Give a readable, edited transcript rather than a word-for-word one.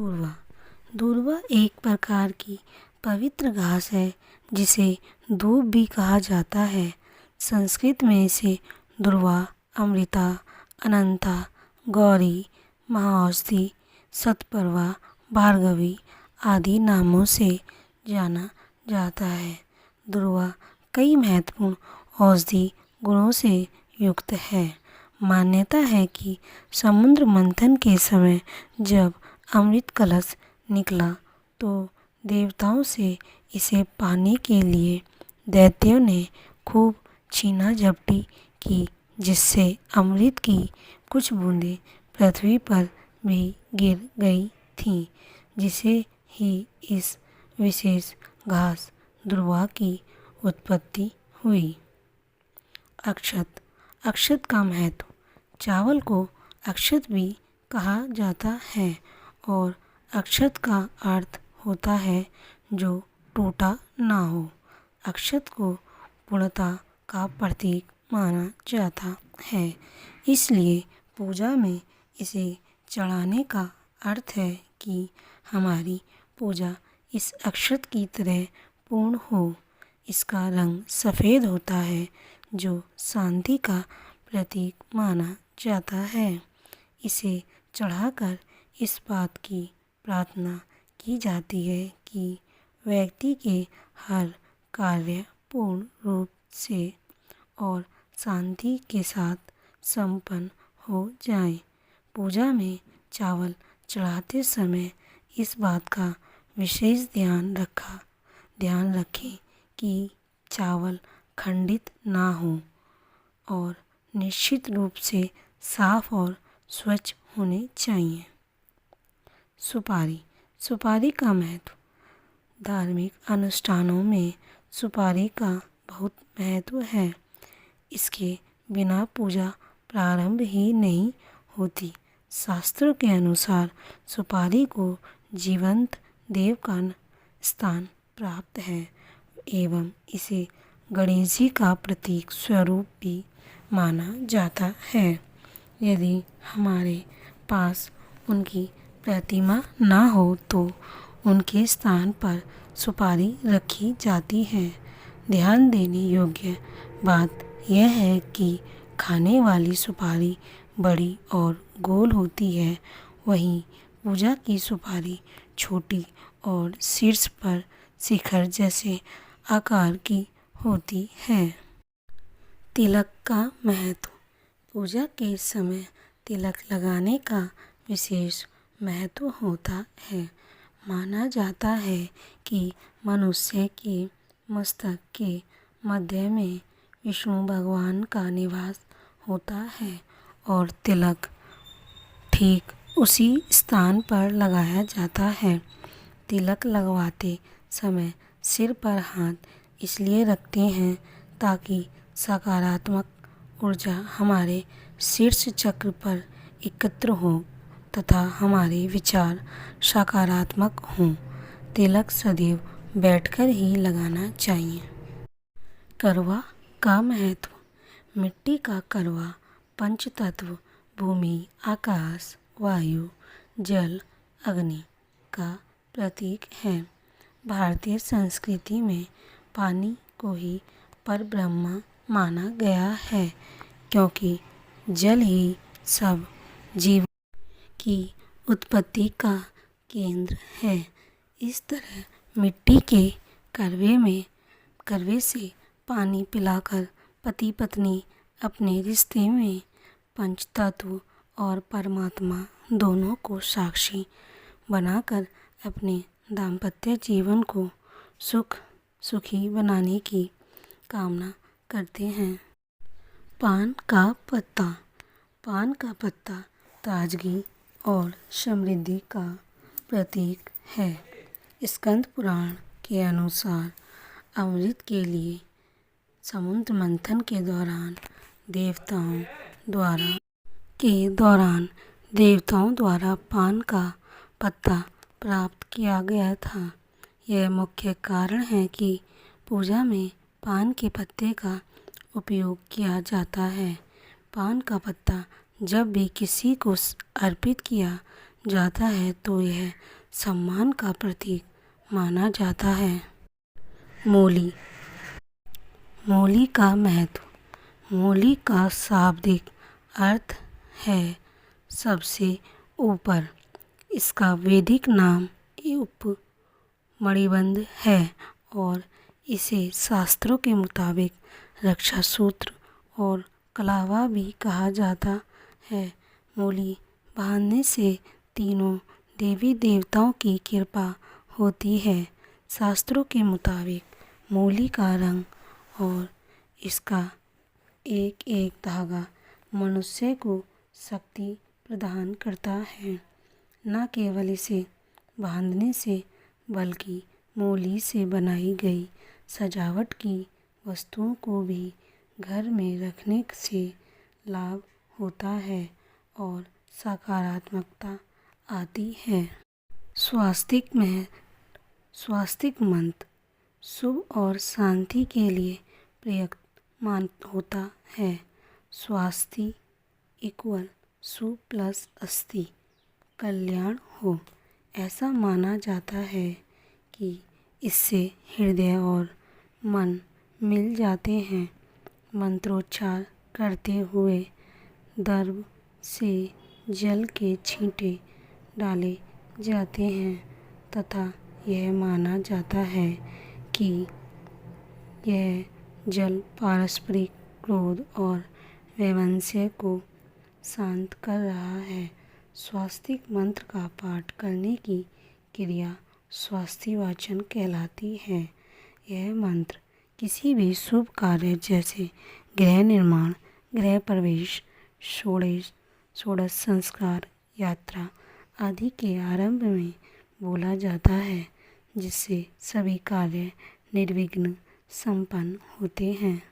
दूर्वा। दूर्वा एक प्रकार की पवित्र घास है जिसे दूब भी कहा जाता है। संस्कृत में इसे दूर्वा, अमृता, अनंता, गौरी, महाऔषधि, शतपर्वा, भार्गवी आदि नामों से जाना जाता है। दूर्वा कई महत्वपूर्ण औषधि गुणों से युक्त है। मान्यता है कि समुद्र मंथन के समय जब अमृत कलश निकला तो देवताओं से इसे पाने के लिए दैत्यों ने खूब छीना झपटी की, जिससे अमृत की कुछ बूंदें पृथ्वी पर भी गिर गई थीं, जिसे ही इस विशेष घास दूर्वा की उत्पत्ति हुई। अक्षत। अक्षत का महत्व। चावल को अक्षत भी कहा जाता है और अक्षत का अर्थ होता है जो टूटा ना हो। अक्षत को पूर्णता का प्रतीक माना जाता है, इसलिए पूजा में इसे चढ़ाने का अर्थ है कि हमारी पूजा इस अक्षत की तरह पूर्ण हो। इसका रंग सफ़ेद होता है जो शांति का प्रतीक माना जाता है। इसे चढ़ाकर इस बात की प्रार्थना की जाती है कि व्यक्ति के हर कार्य पूर्ण रूप से और शांति के साथ संपन्न हो जाए। पूजा में चावल चढ़ाते समय इस बात का विशेष ध्यान रखें कि चावल खंडित ना हो और निश्चित रूप से साफ और स्वच्छ होने चाहिए। सुपारी। सुपारी का महत्व। धार्मिक अनुष्ठानों में सुपारी का बहुत महत्व है। इसके बिना पूजा प्रारंभ ही नहीं होती। शास्त्रों के अनुसार सुपारी को जीवंत देव का स्थान प्राप्त है एवं इसे गणेश जी का प्रतीक स्वरूप भी माना जाता है। यदि हमारे पास उनकी प्रतिमा ना हो तो उनके स्थान पर सुपारी रखी जाती है। ध्यान देने योग्य बात यह है कि खाने वाली सुपारी बड़ी और गोल होती है, वहीं पूजा की सुपारी छोटी और शीर्ष पर शिखर जैसे आकार की होती है। तिलक का महत्व। पूजा के समय तिलक लगाने का विशेष महत्व होता है। माना जाता है कि मनुष्य के मस्तक के मध्य में विष्णु भगवान का निवास होता है और तिलक ठीक उसी स्थान पर लगाया जाता है। तिलक लगवाते समय सिर पर हाथ इसलिए रखते हैं ताकि सकारात्मक ऊर्जा हमारे शीर्ष चक्र पर एकत्र हो तथा हमारे विचार सकारात्मक हों। तिलक सदैव बैठकर ही लगाना चाहिए। करवा का महत्व। मिट्टी का करवा पंचतत्व भूमि, आकाश, वायु, जल, अग्नि का प्रतीक है। भारतीय संस्कृति में पानी को ही परब्रह्म माना गया है, क्योंकि जल ही सब जीव की उत्पत्ति का केंद्र है। इस तरह मिट्टी के करवे से पानी पिलाकर पति पत्नी अपने रिश्ते में पंचतत्व और परमात्मा दोनों को साक्षी बनाकर अपने दाम्पत्य जीवन को सुखी बनाने की कामना करते हैं। पान का पत्ता। पान का पत्ता ताजगी और समृद्धि का प्रतीक है। स्कंद पुराण के अनुसार अमृत के लिए समुद्र मंथन के दौरान देवताओं द्वारा पान का पत्ता प्राप्त किया गया था। यह मुख्य कारण है कि पूजा में पान के पत्ते का उपयोग किया जाता है। पान का पत्ता जब भी किसी को अर्पित किया जाता है तो यह सम्मान का प्रतीक माना जाता है। मौली। मौली का महत्व। मौली का शाब्दिक अर्थ है सबसे ऊपर। इसका वैदिक नाम उपमणिबंध है और इसे शास्त्रों के मुताबिक रक्षा सूत्र और कलावा भी कहा जाता है। मौली बांधने से तीनों देवी देवताओं की कृपा होती है। शास्त्रों के मुताबिक मौली का रंग और इसका एक एक धागा मनुष्य को शक्ति प्रदान करता है। न केवल इसे बांधने से बल्कि मौली से बनाई गई सजावट की वस्तुओं को भी घर में रखने से लाभ होता है और सकारात्मकता आती है। स्वास्तिक मंत्र शुभ और शांति के लिए प्रयुक्त होता है। स्वास्ति इक्वल शुभ प्लस अस्ति कल्याण हो। ऐसा माना जाता है कि इससे हृदय और मन मिल जाते हैं। मंत्रोच्चार करते हुए दर्भ से जल के छींटे डाले जाते हैं तथा यह माना जाता है कि यह जल पारस्परिक क्रोध और वैमनस्य को शांत कर रहा है। स्वास्तिक मंत्र का पाठ करने की क्रिया स्वास्ति वाचन कहलाती है। यह मंत्र किसी भी शुभ कार्य जैसे गृह निर्माण, गृह प्रवेश, षोडश संस्कार, यात्रा आदि के आरंभ में बोला जाता है, जिससे सभी कार्य निर्विघ्न संपन्न होते हैं।